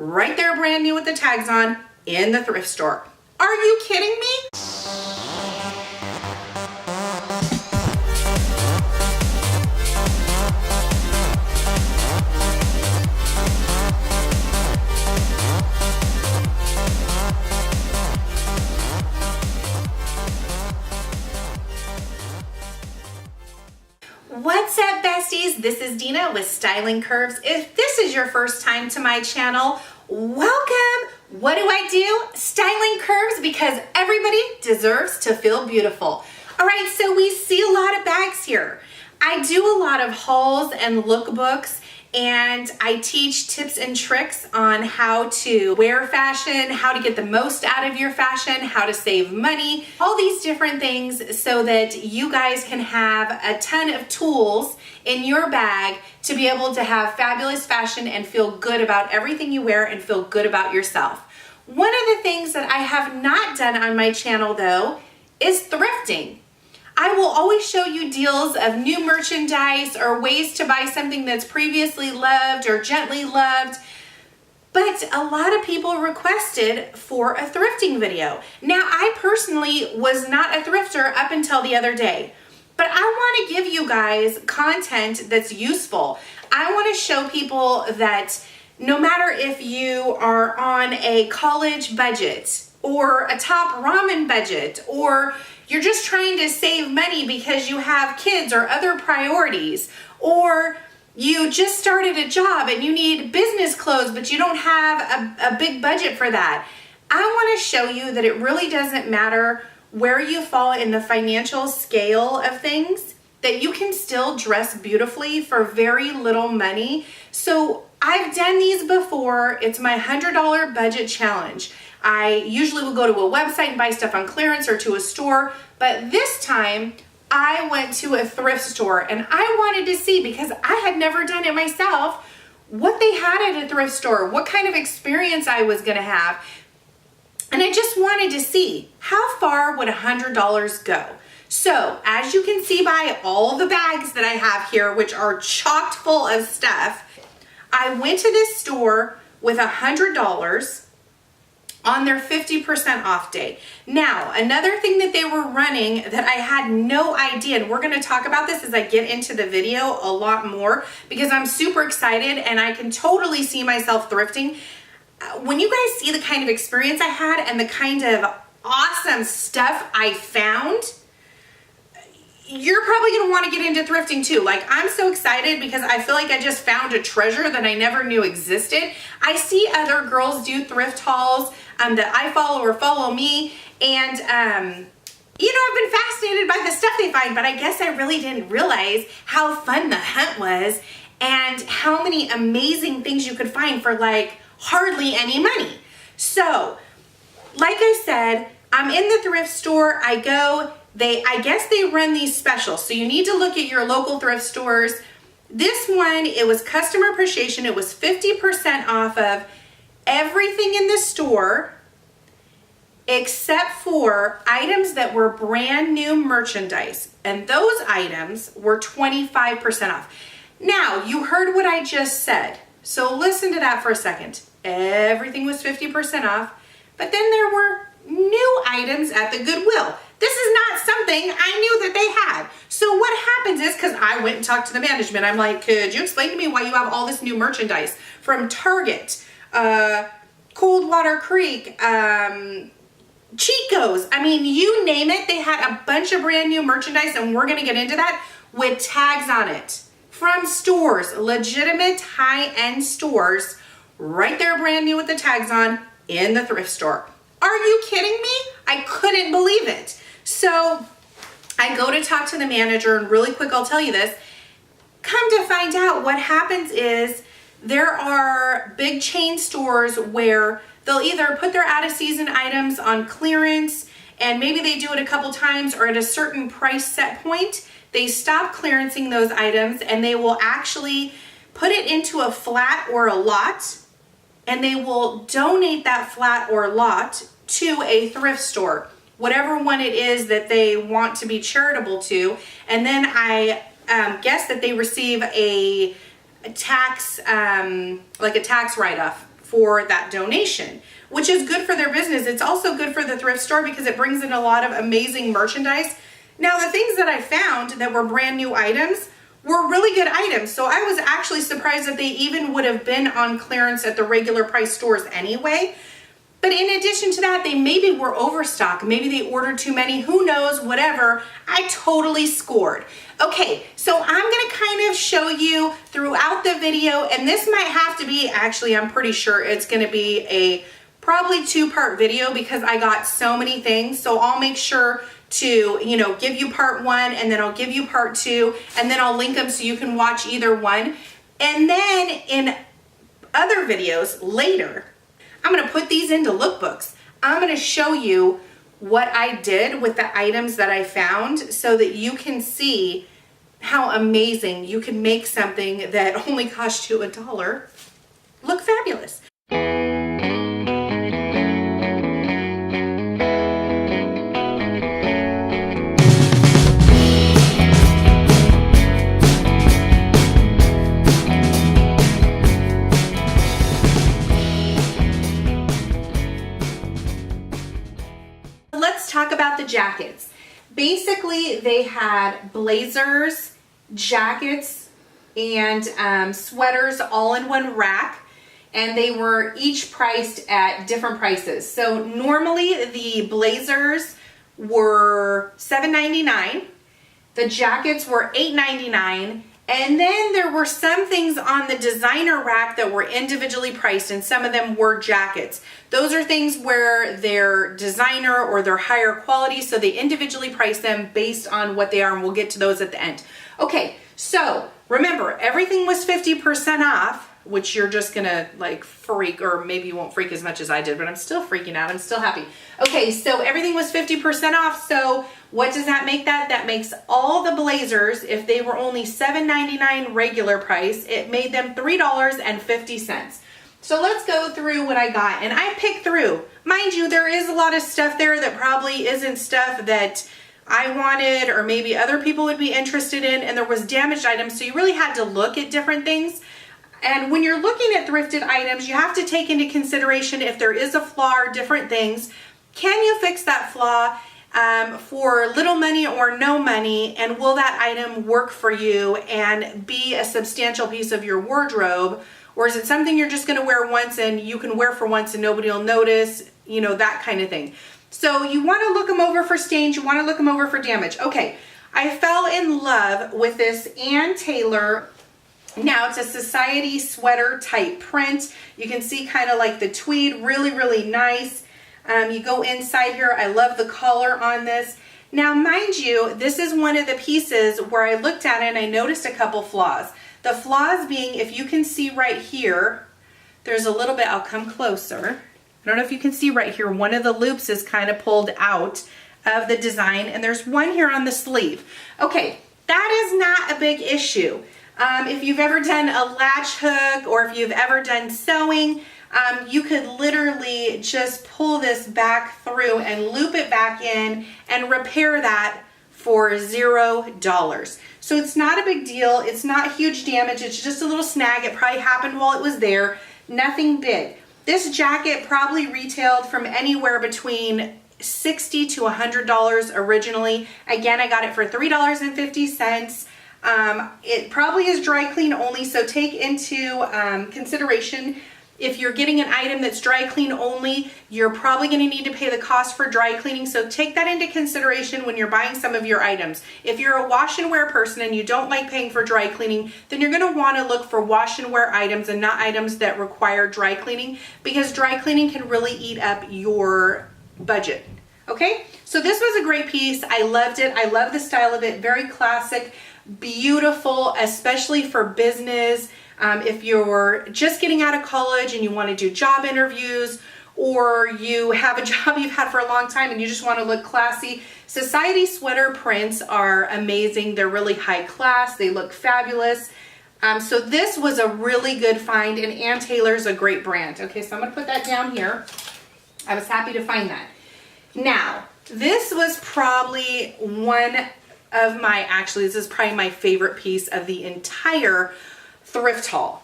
right there brand new with the tags on in the thrift store. Are you kidding me? What's up, besties? This is Dina with Styling Curves. If this is your first time to my channel, welcome. What do? Styling curves because everybody deserves to feel beautiful. All right, so we see a lot of bags here. I do a lot of hauls and lookbooks, and I teach tips and tricks on how to wear fashion, how to get the most out of your fashion, how to save money, all these different things so that you guys can have a ton of tools in your bag to be able to have fabulous fashion and feel good about everything you wear and feel good about yourself. One of the things that I have not done on my channel though is thrifting. I will always show you deals of new merchandise or ways to buy something that's previously loved or gently loved, but a lot of people requested for a thrifting video. Now, I personally was not a thrifter up until the other day, but I want to give you guys content that's useful. I want to show people that no matter if you are on a college budget or a top ramen budget, or you're just trying to save money because you have kids or other priorities, or you just started a job and you need business clothes but you don't have a big budget for that. I want to show you that it really doesn't matter where you fall in the financial scale of things, that you can still dress beautifully for very little money. So I've done these before. It's my $100 budget challenge. I usually will go to a website and buy stuff on clearance or to a store, but this time I went to a thrift store and I wanted to see, because I had never done it myself, what they had at a thrift store, what kind of experience I was gonna have. And I just wanted to see how far would $100 go. So as you can see by all the bags that I have here, which are chocked full of stuff, I went to this store with $100 on their 50% off day. Now, another thing that they were running that I had no idea, and we're gonna talk about this as I get into the video a lot more because I'm super excited and I can totally see myself thrifting. When you guys see the kind of experience I had and the kind of awesome stuff I found, you're probably gonna wanna get into thrifting too. Like, I'm so excited because I feel like I just found a treasure that I never knew existed. I see other girls do thrift hauls that I follow or follow me, and you know, I've been fascinated by the stuff they find, but I guess I really didn't realize how fun the hunt was and how many amazing things you could find for like hardly any money. So, like I said, I'm in the thrift store, I go, I guess they run these specials, so you need to look at your local thrift stores. This one, it was customer appreciation. It was 50% off of everything in the store except for items that were brand new merchandise, and those items were 25% off. Now, you heard what I just said, so listen to that for a second. Everything was 50% off, but then there were new items at the Goodwill. This is not something I knew that they had. So what happens is, because I went and talked to the management, I'm like, could you explain to me why you have all this new merchandise from Target, Coldwater Creek, Chico's, I mean, you name it, they had a bunch of brand new merchandise, and we're gonna get into that, with tags on it from stores, legitimate high-end stores, right there brand new with the tags on in the thrift store. Are you kidding me? I couldn't believe it. So I go to talk to the manager, and really quick, I'll tell you this. Come to find out, what happens is there are big chain stores where they'll either put their out of season items on clearance, and maybe they do it a couple times, or at a certain price set point, they stop clearancing those items and they will actually put it into a flat or a lot, and they will donate that flat or lot to a thrift store, whatever one it is that they want to be charitable to. And then I guess that they receive a tax, like a tax write-off for that donation, which is good for their business. It's also good for the thrift store because it brings in a lot of amazing merchandise. Now, the things that I found that were brand new items were really good items. So I was actually surprised that they even would have been on clearance at the regular price stores anyway. But in addition to that, they maybe were overstocked. Maybe they ordered too many, who knows, whatever. I totally scored. Okay, so I'm gonna kind of show you throughout the video, and this might have to be, actually, I'm pretty sure it's gonna be a probably 2-part video because I got so many things. So I'll make sure to, give you part 1, and then I'll give you part 2, and then I'll link them so you can watch either one. And then in other videos later, I'm gonna put these into lookbooks. I'm gonna show you what I did with the items that I found so that you can see how amazing you can make something that only cost you $1 look fabulous. Talk about the jackets. Basically, they had blazers, jackets, and sweaters all in one rack, and they were each priced at different prices. So normally the blazers were $7.99, the jackets were $8.99, and then there were some things on the designer rack that were individually priced, and some of them were jackets. Those are things where they're designer or they're higher quality, so they individually price them based on what they are, and we'll get to those at the end. Okay, so remember, everything was 50% off, which you're just gonna like freak, or maybe you won't freak as much as I did, but I'm still freaking out. I'm still happy. Okay, so everything was 50% off. So what does that make that? That makes all the blazers, if they were only $7.99 regular price, it made them $3.50. So let's go through what I got, and I picked through. Mind you, there is a lot of stuff there that probably isn't stuff that I wanted or maybe other people would be interested in, and there was damaged items, so you really had to look at different things. And when you're looking at thrifted items, you have to take into consideration if there is a flaw or different things. Can you fix that flaw for little money or no money, and will that item work for you and be a substantial piece of your wardrobe? Or is it something you're just gonna wear once and you can wear for once and nobody will notice, that kind of thing. So you wanna look them over for stains, you wanna look them over for damage. Okay, I fell in love with this Ann Taylor. Now it's a society sweater type print. You can see kind of like the tweed, really, really nice. You go inside here, I love the collar on this. Now, mind you, this is one of the pieces where I looked at it and I noticed a couple flaws. The flaws being, if you can see right here, there's a little bit, I'll come closer. I don't know if you can see right here, one of the loops is kind of pulled out of the design, and there's one here on the sleeve. Okay, that is not a big issue. If you've ever done a latch hook or if you've ever done sewing, you could literally just pull this back through and loop it back in and repair that for $0. So it's not a big deal. It's not huge damage. It's just a little snag. It probably happened while it was there. Nothing big. This jacket probably retailed from anywhere between $60 to $100 originally. Again, I got it for $3.50. It probably is dry clean only, so take into consideration if you're getting an item that's dry clean only, you're probably going to need to pay the cost for dry cleaning, so take that into consideration when you're buying some of your items. If you're a wash and wear person and you don't like paying for dry cleaning, then you're going to want to look for wash and wear items and not items that require dry cleaning, because dry cleaning can really eat up your budget. Okay, so this was a great piece. I loved it. I love the style of it. Very classic, beautiful, especially for business. If you're just getting out of college and you want to do job interviews, or you have a job you've had for a long time and you just want to look classy, society sweater prints are amazing. They're really high class. They look fabulous. So this was a really good find, and Ann Taylor's a great brand. Okay, so I'm going to put that down here. I was happy to find that. Now, this was probably this is probably my favorite piece of the entire thrift haul.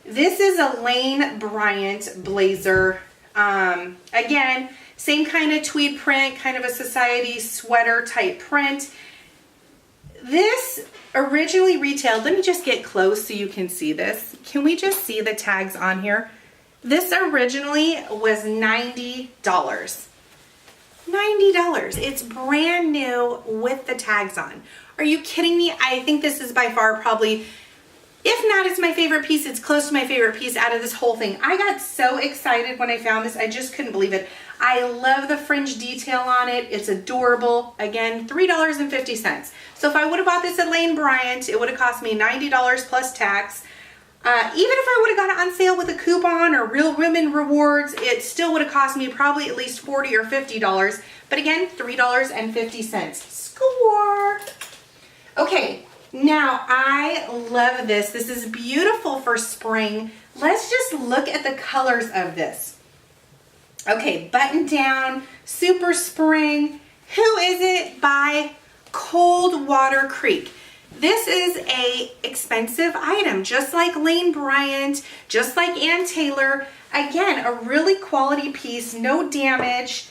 This is a Lane Bryant blazer. Again, same kind of tweed print, kind of a society sweater type print. This originally retailed, let me just get close so you can see this. Can we just see the tags on here? This originally was $90. $90. It's brand new with the tags on. Are you kidding me? I think this is by far probably, if not it's my favorite piece, it's close to my favorite piece out of this whole thing. I got so excited when I found this. I just couldn't believe it. I love the fringe detail on it. It's adorable. Again, $3.50. So if I would have bought this at Lane Bryant, it would have cost me $90 plus tax. Even if I would have got it on sale with a coupon or Real Women Rewards, it still would have cost me probably at least $40 or $50. But again, $3.50. Score! Okay, now I love this. This is beautiful for spring. Let's just look at the colors of this. Okay, button down, super spring. Who is it? By Coldwater Creek. This is a expensive item, just like Lane Bryant, just like Ann Taylor. Again, a really quality piece, no damage.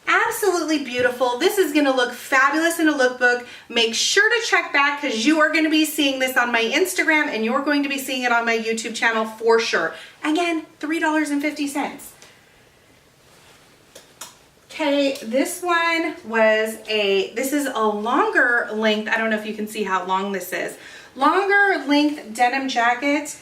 Absolutely beautiful. This is going to look fabulous in a lookbook. Make sure to check back because you are going to be seeing this on my Instagram and you're going to be seeing it on my YouTube channel for sure. Again, $3.50. Okay, this one was this is a longer length. I don't know if you can see how long this is. Longer length denim jacket.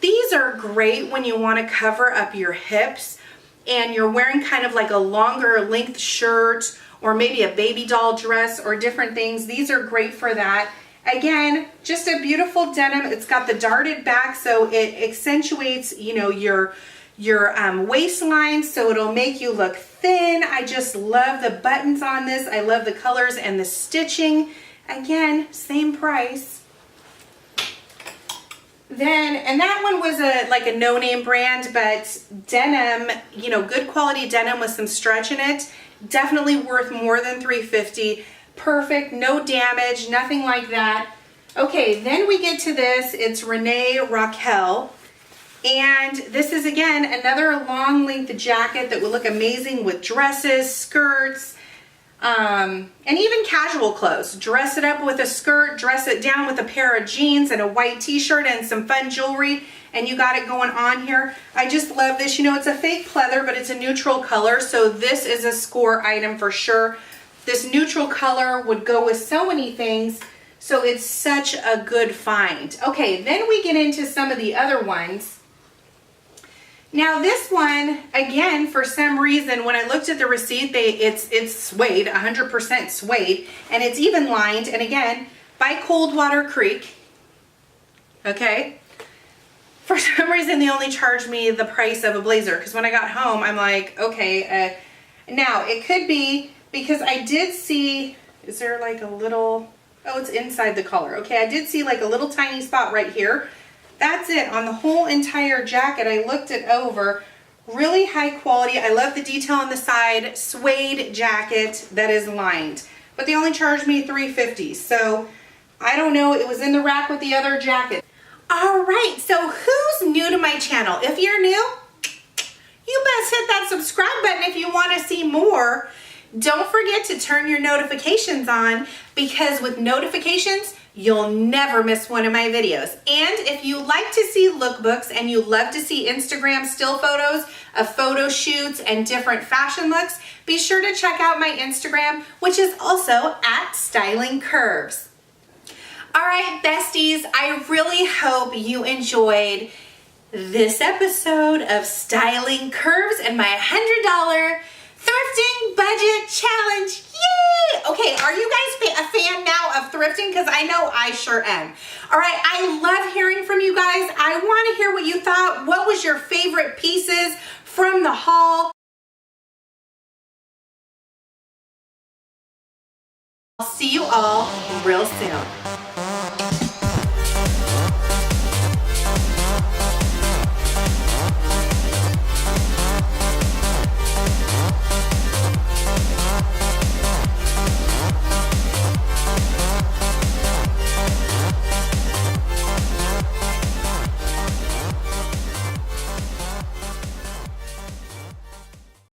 These are great when you want to cover up your hips and you're wearing kind of like a longer length shirt or maybe a baby doll dress or different things. These are great for that. Again, just a beautiful denim. It's got the darted back so it accentuates, you know, your waistline, so it'll make you look thin. I just love the buttons on this. I love the colors and the stitching. Again, same price. Then, and that one was like a no-name brand, but denim, you know, good quality denim with some stretch in it. Definitely worth more than $3.50. Perfect, no damage, nothing like that. Okay, then we get to this. It's Renee Raquel. And this is, again, another long length jacket that would look amazing with dresses, skirts, and even casual clothes. Dress it up with a skirt, dress it down with a pair of jeans and a white t-shirt and some fun jewelry, and you got it going on here. I just love this. You know, it's a fake pleather, but it's a neutral color, so this is a score item for sure. This neutral color would go with so many things, so it's such a good find. Okay, then we get into some of the other ones. Now this one, again, for some reason, when I looked at the receipt, it's suede, 100% suede, and it's even lined, and again, by Coldwater Creek, okay? For some reason, they only charged me the price of a blazer, because when I got home, I'm like, okay, now it could be, because I did see, is there like a little, oh, it's inside the collar, okay, I did see like a little tiny spot right here. That's it on the whole entire jacket. I looked it over. Really high quality. I love the detail on the side. Suede jacket that is lined. But they only charged me $3.50. So I don't know. It was in the rack with the other jacket. All right. So who's new to my channel? If you're new, you best hit that subscribe button if you want to see more. Don't forget to turn your notifications on because with notifications, you'll never miss one of my videos. And if you like to see lookbooks and you love to see Instagram still photos of photo shoots and different fashion looks, be sure to check out my Instagram, which is also at Styling Curves. All right, besties, I really hope you enjoyed this episode of Styling Curves and my $100 thrifting budget challenge. Yay! Okay, are you guys a fan now of thrifting? Because I know I sure am. All right, I love hearing from you guys. I want to hear what you thought. What was your favorite pieces from the haul? I'll see you all real soon.